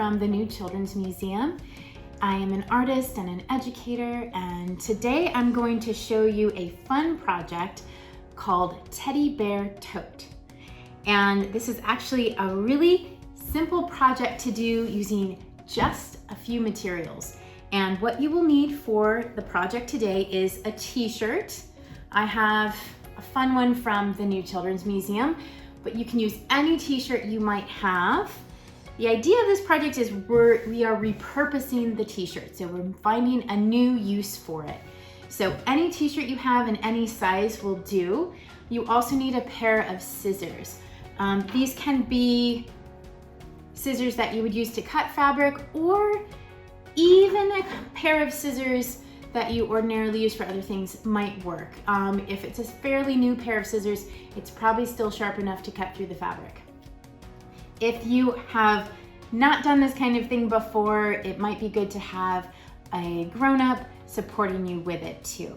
from the New Children's Museum. I am an artist and an educator, and today I'm going to show you a fun project called Teddy Bear Tote. And this is actually a really simple project to do using just a few materials. And what you will need for the project today is a t-shirt. I have a fun one from the New Children's Museum, but you can use any t-shirt you might have. The idea of this project is we are repurposing the t-shirt, so we're finding a new use for it. So any t-shirt you have in any size will do. You also need a pair of scissors. These can be scissors that you would use to cut fabric, or even a pair of scissors that you ordinarily use for other things might work. If it's a fairly new pair of scissors, it's probably still sharp enough to cut through the fabric. If you have not done this kind of thing before, it might be good to have a grown-up supporting you with it too.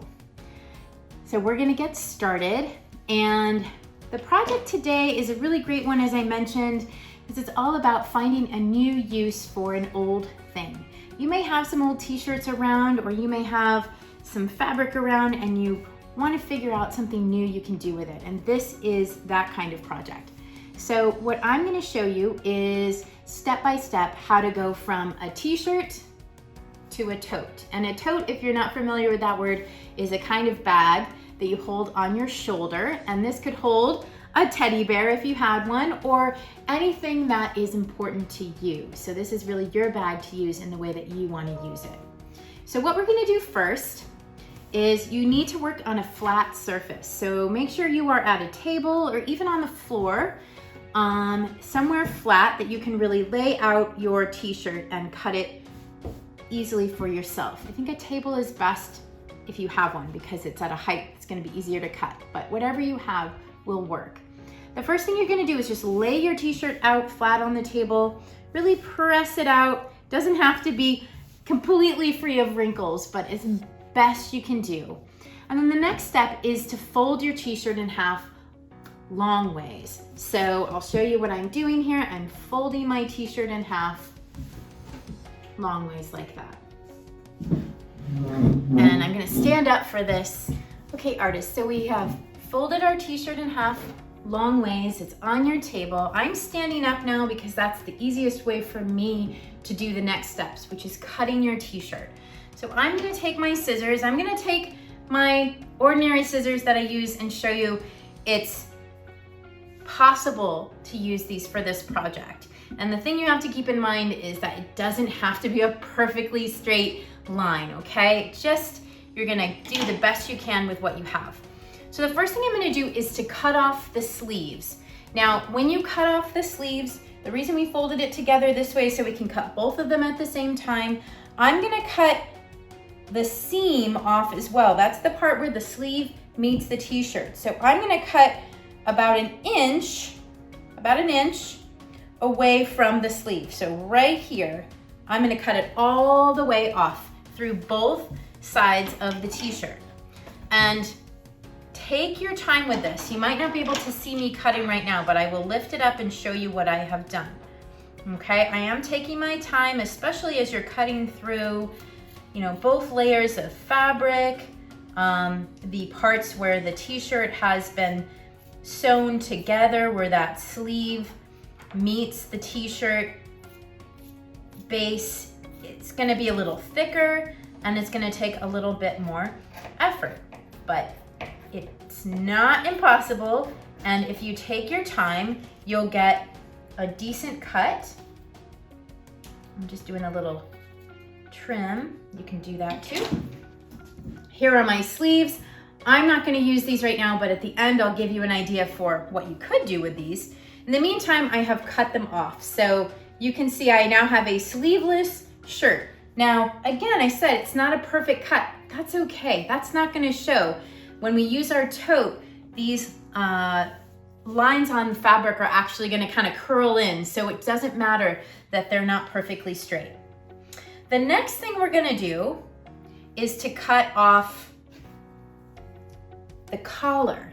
So we're gonna get started, and the project today is a really great one, as I mentioned, because it's all about finding a new use for an old thing. You may have some old t-shirts around, or you may have some fabric around and you want to figure out something new you can do with it. And this is that kind of project. So what I'm going to show you is step by step how to go from a t-shirt to a tote. And a tote, if you're not familiar with that word, is a kind of bag that you hold on your shoulder. And this could hold a teddy bear if you had one, or anything that is important to you. So this is really your bag to use in the way that you want to use it. So what we're going to do first is you need to work on a flat surface. So make sure you are at a table or even on the floor, somewhere flat that you can really lay out your t-shirt and cut it easily for yourself. I think a table is best if you have one, because it's at a height it's going to be easier to cut, but whatever you have will work. The first thing you're going to do is just lay your t-shirt out flat on the table, really press it out. Doesn't have to be completely free of wrinkles, but as best you can do. And then the next step is to fold your t-shirt in half long ways. So I'll show you what I'm doing here. I'm folding my t-shirt in half long ways like that. And I'm going to stand up for this. Okay, artists, so we have folded our t-shirt in half long ways. It's on your table. I'm standing up now because that's the easiest way for me to do the next steps, which is cutting your t-shirt. So I'm going to take my scissors. I'm going to take my ordinary scissors that I use and show you it's possible to use these for this project. And the thing you have to keep in mind is that it doesn't have to be a perfectly straight line, okay? Just, you're going to do the best you can with what you have. So the first thing I'm going to do is to cut off the sleeves. Now, when you cut off the sleeves, the reason we folded it together this way so we can cut both of them at the same time, I'm going to cut the seam off as well. That's the part where the sleeve meets the t-shirt. So I'm going to cut about an inch away from the sleeve. So right here, I'm going to cut it all the way off through both sides of the t-shirt. And take your time with this. You might not be able to see me cutting right now, but I will lift it up and show you what I have done. Okay, I am taking my time, especially as you're cutting through, both layers of fabric, the parts where the t-shirt has been sewn together, where that sleeve meets the t-shirt base. It's gonna be a little thicker and it's gonna take a little bit more effort, but it's not impossible, and if you take your time, you'll get a decent cut. I'm just doing a little trim. You can do that too. Here are my sleeves. I'm not going to use these right now, but at the end I'll give you an idea for what you could do with these. In the meantime, I have cut them off. So you can see I now have a sleeveless shirt. Now, again, I said it's not a perfect cut. That's okay. That's not going to show. When we use our tote, these lines on fabric are actually going to kind of curl in, so it doesn't matter that they're not perfectly straight. The next thing we're going to do is to cut off the collar.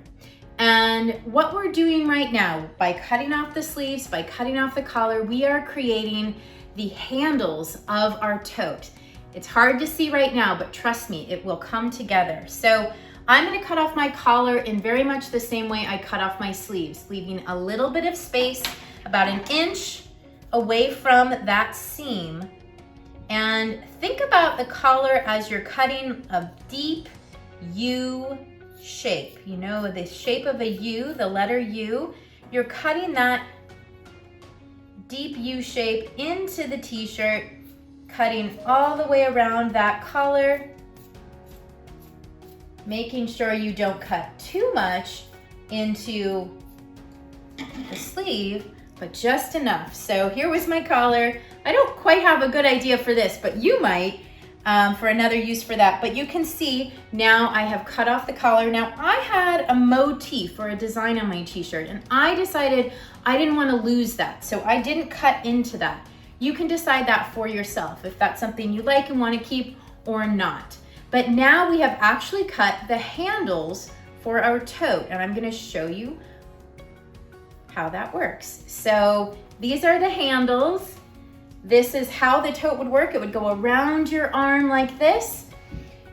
And what we're doing right now, by cutting off the sleeves, by cutting off the collar, we are creating the handles of our tote. It's hard to see right now, but trust me, it will come together. So I'm gonna cut off my collar in very much the same way I cut off my sleeves, leaving a little bit of space, about 1 inch away from that seam. And think about the collar as you're cutting a deep U shape. You know, the shape of a U, the letter U, you're cutting that deep U shape into the t-shirt, cutting all the way around that collar, making sure you don't cut too much into the sleeve, but just enough. So here was my collar. I don't quite have a good idea for this, but you might for another use for that. But you can see now I have cut off the collar. Now I had a motif or a design on my t-shirt, and I decided I didn't want to lose that. So I didn't cut into that. You can decide that for yourself if that's something you like and want to keep or not. But now we have actually cut the handles for our tote, and I'm going to show you how that works. So these are the handles. This is how the tote would work. It would go around your arm like this.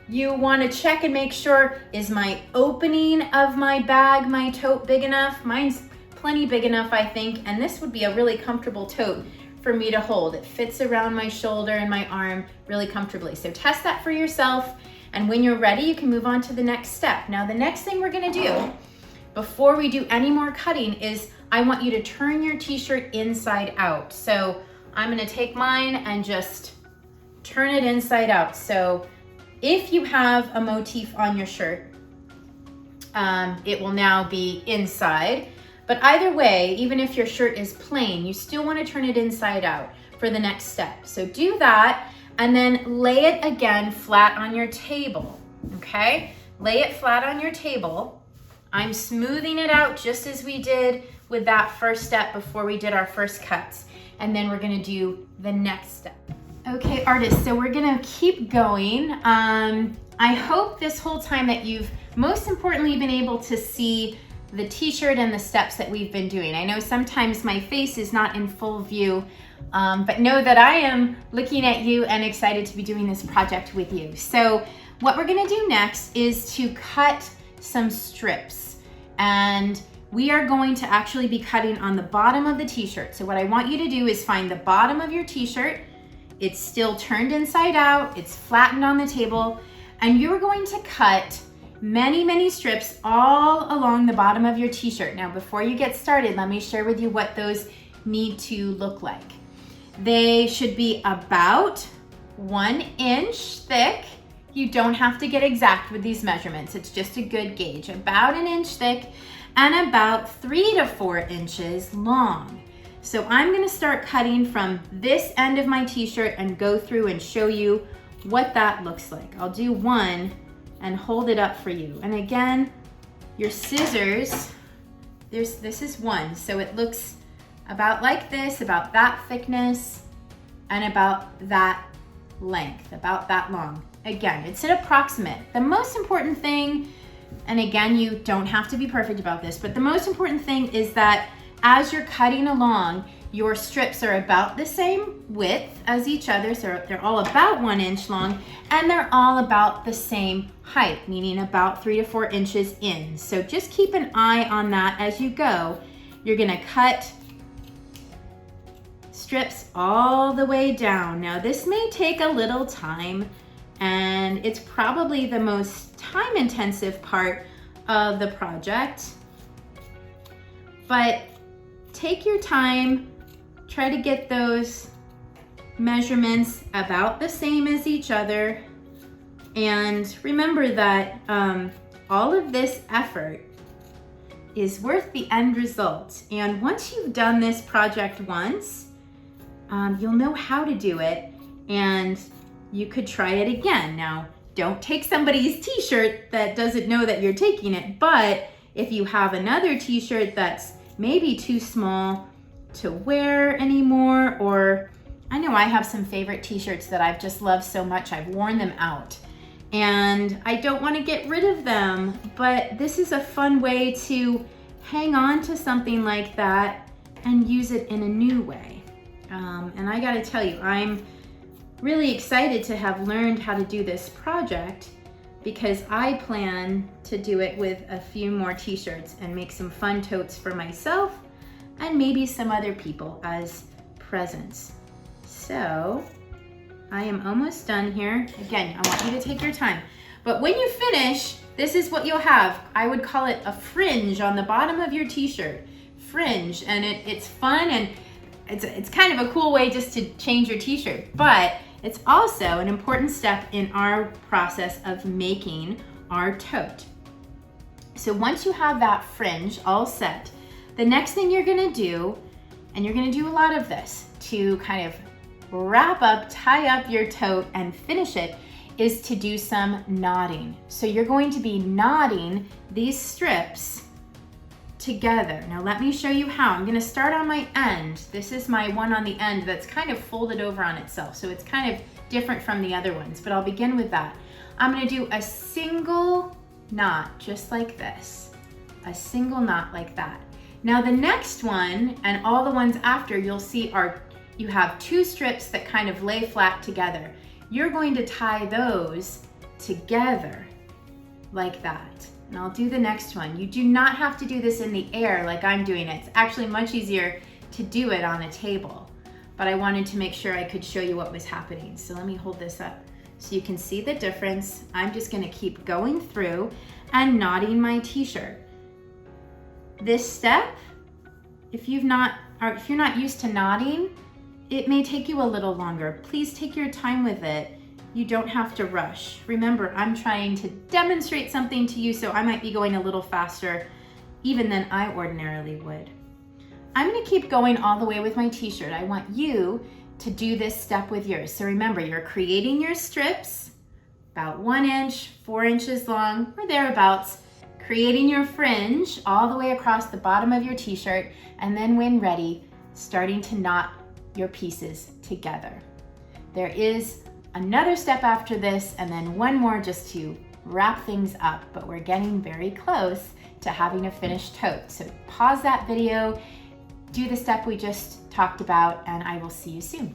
You want to check and make sure, is my opening of my bag, my tote, big enough? Mine's plenty big enough, I think, and this would be a really comfortable tote for me to hold. It fits around my shoulder and my arm really comfortably. So test that for yourself, and when you're ready, you can move on to the next step. Now, the next thing we're gonna do before we do any more cutting is I want you to turn your t-shirt inside out. So I'm gonna take mine and just turn it inside out. So if you have a motif on your shirt, it will now be inside. But either way, even if your shirt is plain, you still want to turn it inside out for the next step. So do that, and then lay it again flat on your table, okay? Lay it flat on your table. I'm smoothing it out just as we did with that first step before we did our first cuts. And then we're gonna do the next step. Okay, artists, so we're gonna keep going. I hope this whole time that you've most importantly been able to see the t-shirt and the steps that we've been doing. I know sometimes my face is not in full view, but know that I am looking at you and excited to be doing this project with you. So what we're gonna do next is to cut some strips, and we are going to actually be cutting on the bottom of the t-shirt. So what I want you to do is find the bottom of your t-shirt. It's still turned inside out, it's flattened on the table, and you're going to cut many strips all along the bottom of your t-shirt. Now, before you get started, let me share with you what those need to look like. They should be about 1 inch thick. You don't have to get exact with these measurements. It's just a good gauge. About 1 inch thick and about 3 to 4 inches long. So I'm gonna start cutting from this end of my t-shirt and go through and show you what that looks like. I'll do one and hold it up for you. And again, your scissors, this is one. So it looks about like this, about that thickness, and about that length, about that long. Again, it's an approximate. The most important thing, and again, you don't have to be perfect about this, but the most important thing is that as you're cutting along, your strips are about the same width as each other, so they're all about 1 inch long, and they're all about the same height, meaning about 3 to 4 inches in. So just keep an eye on that as you go. You're gonna cut strips all the way down. Now this may take a little time, and it's probably the most time-intensive part of the project, but take your time. Try to get those measurements about the same as each other. And remember that all of this effort is worth the end result. And once you've done this project once, you'll know how to do it, and you could try it again. Now, don't take somebody's t-shirt that doesn't know that you're taking it, but if you have another t-shirt that's maybe too small to wear anymore, or I know I have some favorite t-shirts that I've just loved so much I've worn them out and I don't want to get rid of them, but this is a fun way to hang on to something like that and use it in a new way. And I gotta tell you, I'm really excited to have learned how to do this project because I plan to do it with a few more t-shirts and make some fun totes for myself and maybe some other people as presents. So I am almost done here. Again, I want you to take your time. But when you finish, this is what you'll have. I would call it a fringe on the bottom of your t-shirt. Fringe, and it's fun, and it's kind of a cool way just to change your t-shirt, but it's also an important step in our process of making our tote. So once you have that fringe all set, the next thing you're gonna do, and you're gonna do a lot of this to kind of wrap up, tie up your tote and finish it, is to do some knotting. So you're going to be knotting these strips together. Now let me show you how. I'm gonna start on my end. This is my one on the end that's kind of folded over on itself, so it's kind of different from the other ones, but I'll begin with that. I'm gonna do a single knot just like this, a single knot like that. Now the next one and all the ones after you'll see you have two strips that kind of lay flat together. You're going to tie those together like that. And I'll do the next one. You do not have to do this in the air like I'm doing it. It's actually much easier to do it on a table, but I wanted to make sure I could show you what was happening. So let me hold this up so you can see the difference. I'm just gonna keep going through and knotting my t-shirt. This step, if you're not used to knotting, it may take you a little longer. Please take your time with it. You don't have to rush. Remember, I'm trying to demonstrate something to you, so I might be going a little faster even than I ordinarily would. I'm gonna keep going all the way with my t-shirt. I want you to do this step with yours. So remember, you're creating your strips about 1 inch, 4 inches long, or thereabouts, creating your fringe all the way across the bottom of your t-shirt, and then when ready, starting to knot your pieces together. There is another step after this, and then one more just to wrap things up, but we're getting very close to having a finished tote. So pause that video, do the step we just talked about, and I will see you soon.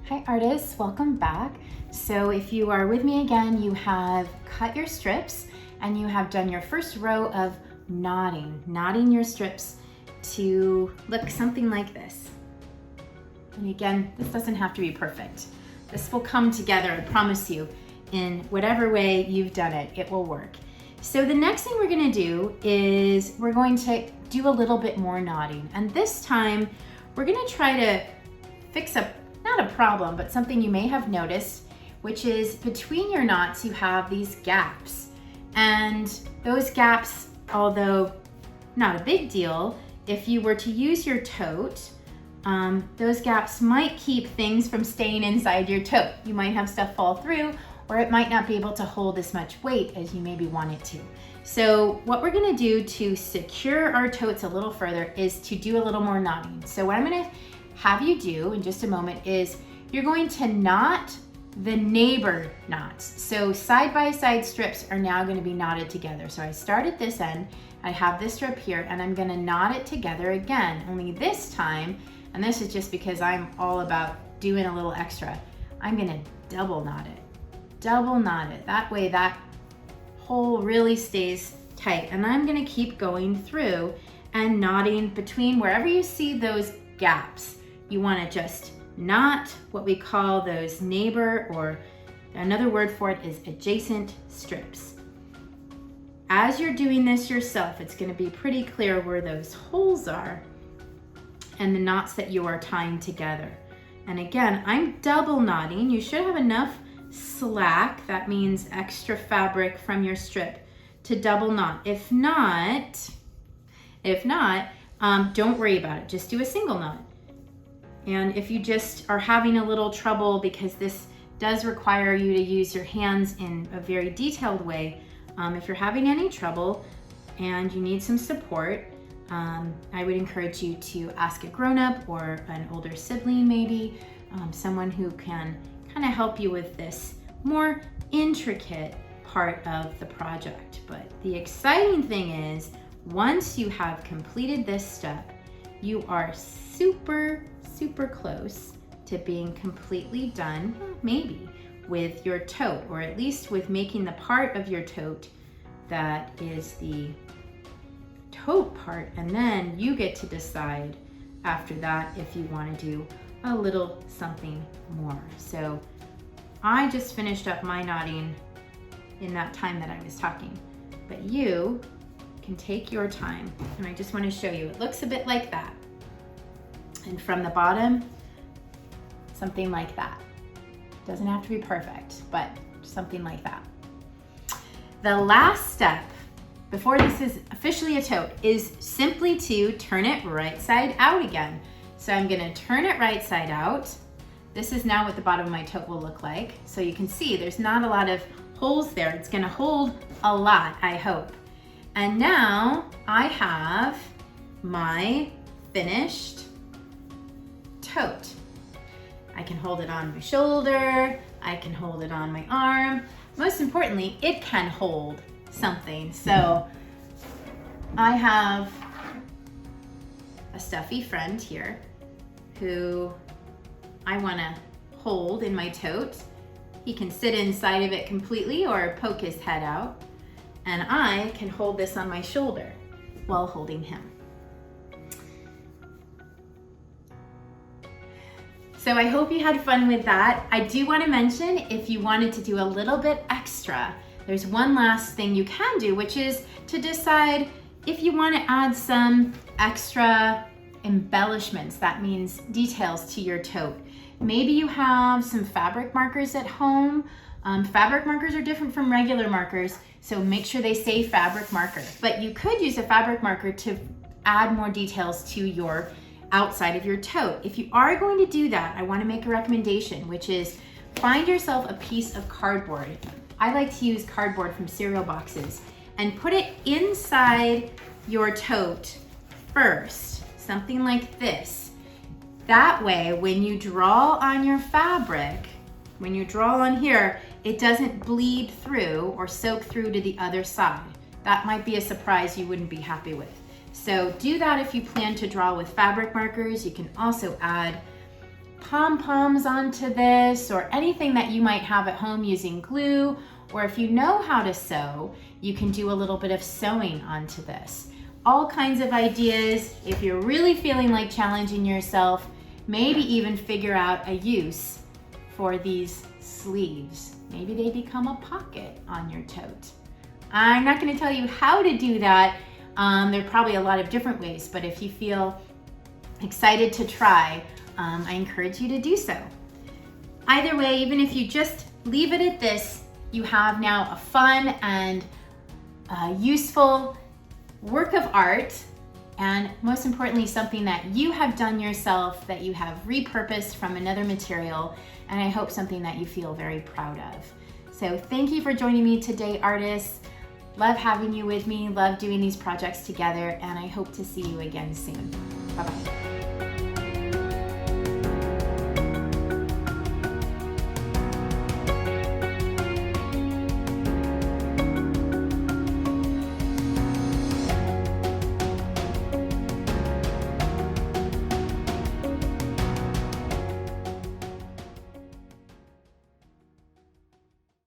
Hi artists, welcome back. So if you are with me again, you have cut your strips and you have done your first row of knotting your strips to look something like this. And again, this doesn't have to be perfect. This will come together, I promise you, in whatever way you've done it, it will work. So the next thing we're gonna do is we're going to do a little bit more knotting. And this time, we're gonna try to fix not a problem, but something you may have noticed, which is between your knots, you have these gaps. And those gaps, although not a big deal, if you were to use your tote, those gaps might keep things from staying inside your tote. You might have stuff fall through, or it might not be able to hold as much weight as you maybe want it to. So what we're gonna do to secure our totes a little further is to do a little more knotting. So what I'm gonna have you do in just a moment is you're going to knot the neighbor knots. So side-by-side strips are now gonna be knotted together. So I start at this end, I have this strip here, and I'm gonna knot it together again, only this time, and this is just because I'm all about doing a little extra, I'm gonna double knot it. Double knot it. That way that hole really stays tight. And I'm gonna keep going through and knotting between wherever you see those gaps. You wanna just knot what we call those neighbor, or another word for it is adjacent strips. As you're doing this yourself, it's gonna be pretty clear where those holes are and the knots that you are tying together. And again, I'm double knotting. You should have enough slack, that means extra fabric from your strip, to double knot. If not, don't worry about it. Just do a single knot. And if you just are having a little trouble, because this does require you to use your hands in a very detailed way, if you're having any trouble and you need some support, I would encourage you to ask a grown-up or an older sibling maybe, someone who can kind of help you with this more intricate part of the project. But the exciting thing is, once you have completed this step, you are super, super close to being completely done, maybe, with your tote, or at least with making the part of your tote that is the tote part. And then you get to decide after that if you want to do a little something more. So I just finished up my knotting in that time that I was talking, but you can take your time, and I just want to show you. It looks a bit like that, and from the bottom, something like that. Doesn't have to be perfect, but something like that. The last step before this is officially a tote is simply to turn it right side out again. So I'm gonna turn it right side out. This is now what the bottom of my tote will look like. So you can see there's not a lot of holes there. It's gonna hold a lot, I hope. And now I have my finished tote. I can hold it on my shoulder, I can hold it on my arm. Most importantly, it can hold something. So I have a stuffy friend here who I want to hold in my tote. He can sit inside of it completely or poke his head out, and I can hold this on my shoulder while holding him. So I hope you had fun with that. I do want to mention, if you wanted to do a little bit extra, there's one last thing you can do, which is to decide if you want to add some extra embellishments. That means details to your tote. Maybe you have some fabric markers at home. Fabric markers are different from regular markers, so make sure they say fabric marker. But you could use a fabric marker to add more details to your outside of your tote. If you are going to do that, I want to make a recommendation, which is find yourself a piece of cardboard. I like to use cardboard from cereal boxes and put it inside your tote first, something like this. That way, when you draw on your fabric, when you draw on here, it doesn't bleed through or soak through to the other side. That might be a surprise you wouldn't be happy with. So do that if you plan to draw with fabric markers. You can also add pom-poms onto this or anything that you might have at home using glue, or if you know how to sew, you can do a little bit of sewing onto this. All kinds of ideas. If you're really feeling like challenging yourself, maybe even figure out a use for these sleeves. Maybe they become a pocket on your tote. I'm not going to tell you how to do that. There are probably a lot of different ways, but if you feel excited to try, I encourage you to do so. Either way, even if you just leave it at this, you have now a fun and useful work of art, and most importantly, something that you have done yourself, that you have repurposed from another material, and I hope something that you feel very proud of. So thank you for joining me today, artists. Love having you with me, love doing these projects together, and I hope to see you again soon. Bye-bye.